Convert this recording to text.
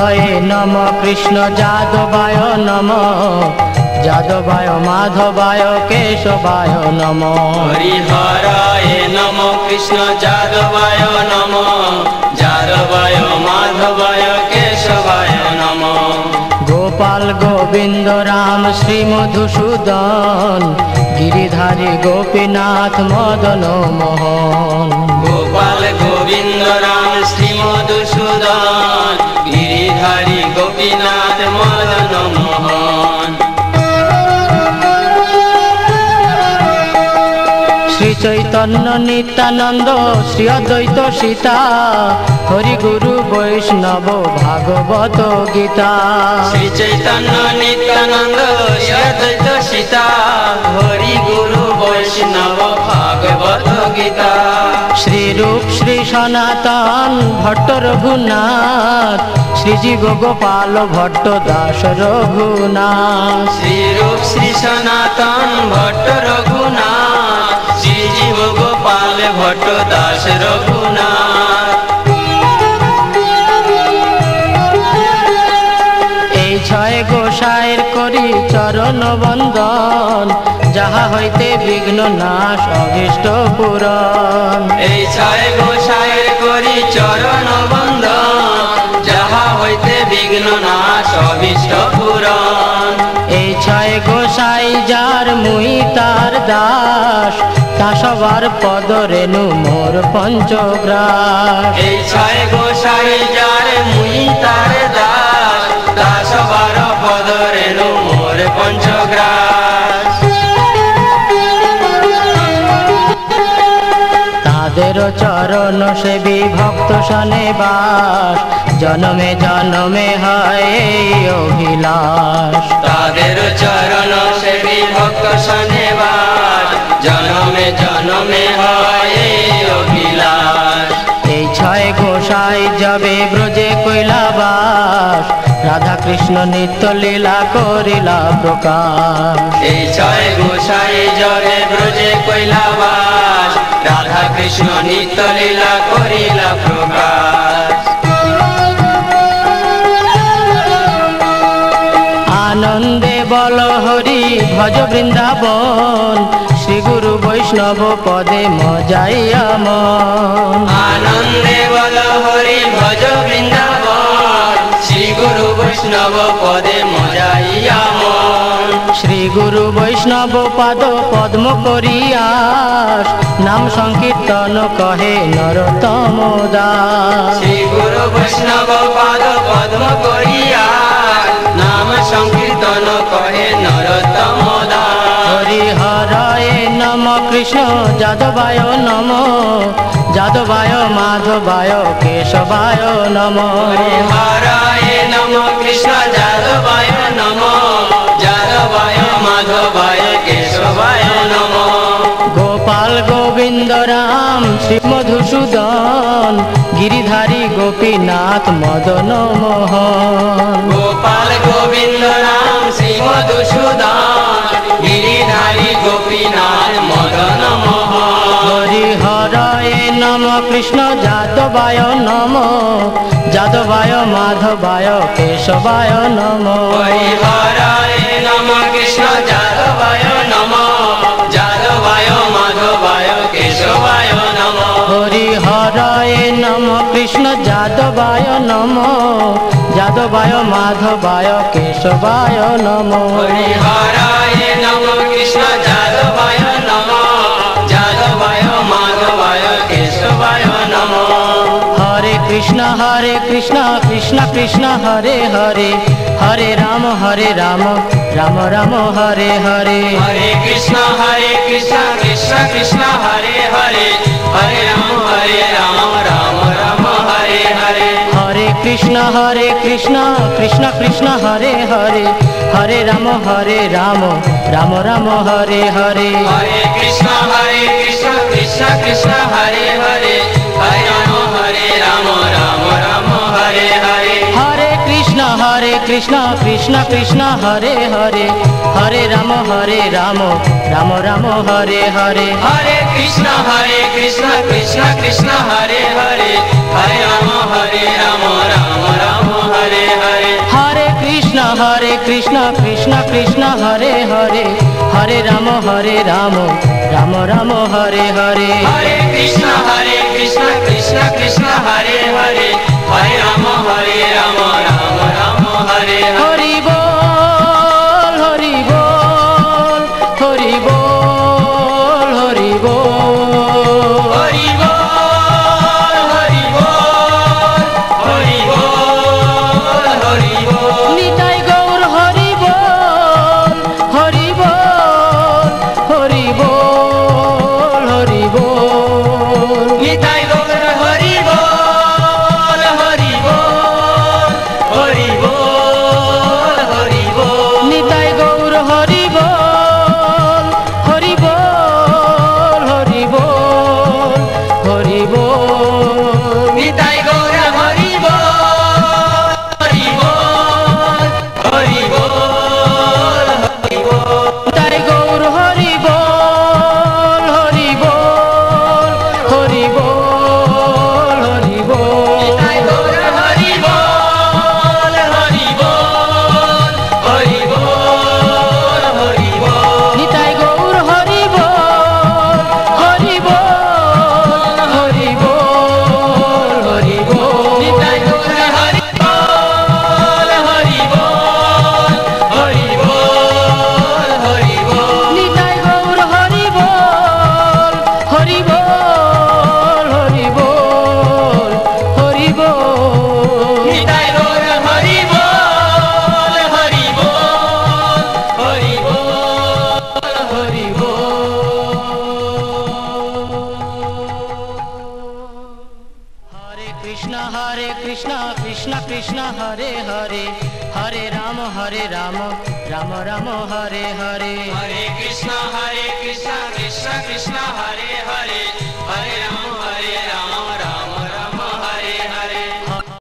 হরয়ে নম কৃষ্ণ যাদবায় নম যাদবায় মাধবায় কেশবায় নম হরি হরয়ে নম কৃষ্ণ যাদবায় নম যাদবায় মাধবায় কেশবায় নম গোপাল গোবিন্দ রাম শ্রী মধুসূদন গিরিধারী গোপীনাথ মদন মোহন গোপাল গোবিন্দ রাম শ্রী মধুসূদন গিরিধারী গোপীনাথ মদন মোহন শ্রী চৈতন্য নিত্যানন্দ শ্রী অদ্বৈত সীতা হরি গুরু বৈষ্ণব ভাগবত গীতা শ্রী চৈতন্য নিত্যানন্দ শ্রী অদ্বৈত সীতা হরি গুরু বৈষ্ণব ভাগবত গীতা শ্রীরূপ শ্রী সনাতন ভট্ট রঘুনাথ শ্রীজীব গোপাল ভট্ট দাস রঘুনাথ শ্রীরূপ শ্রী সনাতন ভট্ট রঘুনাথ শ্রীজীব গোপাল ভট্ট দাস রঘুনাথ এই ছয় গোসাইয়ের করি চরণ বন্দন যাহা হইতে বিঘ্ন নাশ অভীষ্ট পূরণ এই ছয় গোসাইয়ের করি চরণ বন্দন যাহা হইতে বিঘ্ন নাশ অভীষ্ট পূরণ এই ছয় গোসাই যার মুই তার দাস তা সবার পদ রেণু মোর পঞ্চগ্রাস এই ছয় গোসাই যার মুই তার দাস তা সবার পদ রেণু মোর পঞ্চগ্রাস তাদের চরণ সেবী ভক্ত সনে বাস জনমে জনমে হয় এই অভিলাষ তাদের চরণ সেবী ভক্ত শনিবার জনমে জনমে হয় এই অভিলাষ এই ছয় গোসাই যাবে ব্রজে কৈলাবাস রাধা কৃষ্ণ নিত্য লীলা করিলা প্রকাশ এই ছয় গোসাই জবে ব্রজে কৈলাবাস রাধা কৃষ্ণ নিত্য লীলা করিলা প্রকাশ আনন্দে বল হরি ভজ বৃন্দাবন শ্রী গুরু বৈষ্ণব পদে মজাইয়া মন আনন্দে বল হরি ভজ বৃন্দাবন শ্রী গুরু বৈষ্ণব পদে মজাইয়া মন শ্রী গুরু বৈষ্ণব পাদ পদ্ম করিয়াস নাম সংকীর্তন কহে নরোত্তম দাস শ্রী গুরু বৈষ্ণব পাদ পদ্ম করিয়া নাম সংকীর্তন কহে নরোত্তম দাস হরি হরয়ে নম কৃষ্ণ যাদবায় নম যাদবায় মাধবায় কেশবায় নম হরি হরায় নম কৃষ্ণ যাদবায় নম যাদবায় মাধবায় কেশবায় নম গোপাল গোবিন্দ রাম শ্রী মধুসূদন গিরিধারী গোপীনাথ মদন মোহন গোপাল গোবিন্দ রাম শ্রী মধুসূদন গিরিধারী গোপীনাথ মদন মোহন হরি হরয়ে নম কৃষ্ণ যাদবায় নম যাদবায় মাধবায় কেশবায় নম হরি হরায় নম কৃষ্ণ যাদবায় নম যাদবায় মাধবায় কেশবায় নম হরি হরয়ে নম কৃষ্ণ যাদবায় নম যাদবায় মাধবায় কেশবায় নম হরি হরায় নম কৃষ্ণ যাদবায় নম যাদবায় মাধবায় কেশবায় নম হরে কৃষ্ণ কৃষ্ণ কৃষ্ণ হরে হরে হরে রাম রাম রাম হরে হরে হরে কৃষ্ণ কৃষ্ণ কৃষ্ণ হরে হরে হরে রাম রাম রাম হরে হরে হরে কৃষ্ণ কৃষ্ণ কৃষ্ণ হরে হরে হরে রাম রাম রাম হরে হরে হরে কৃষ্ণ কৃষ্ণ কৃষ্ণ হরে হরে হরে রাম রাম রাম হরে হরে হরে কৃষ্ণ কৃষ্ণ কৃষ্ণ হরে হরে হরে রাম রাম রাম হরে হরে হরে কৃষ্ণ কৃষ্ণ কৃষ্ণ হরে হরে হরে রাম রাম রাম হরে কৃষ্ণ কৃষ্ণ কৃষ্ণ হরে হরে হরে রাম রাম রাম হরে হরে হরে কৃষ্ণ কৃষ্ণ কৃষ্ণ হরে হরে হরে রাম রাম রাম হরে হরে হরি বল হরি বল হরি বল হরি বল হরি বল হরি বল হরি বল হরি বল নিতাই গৌর হরি বল হরি বল হরি বল হরি বল নিতাই গৌর হরি বল হরি বল হরি বল হরি বল নিতাই গৌর হরি বল হরি বল হরি বল হরি বল নিতাই গৌর হরি বল হরি বল হরি বল হরি বল নিতাই গৌর হরি বল হরি বল হরি বল হরি বল নিতাই গৌর হরি বল হরি বল হরি বল হরি বল নিতাই গৌর হরি বল হরি বল হরি বল হরি বল নিতাই গৌর হরি বল হরি বল হরি বল হরি বল নিতাই গৌর হরি বল হরি বল হরি বল হরি বল নিতাই গৌর হরি বল হরি বল হরি বল হরি হরে কৃষ্ণ কৃষ্ণ কৃষ্ণ হরে হরে হরে রাম রাম রাম হরে হরে হরে কৃষ্ণ কৃষ্ণ কৃষ্ণ হরে হরে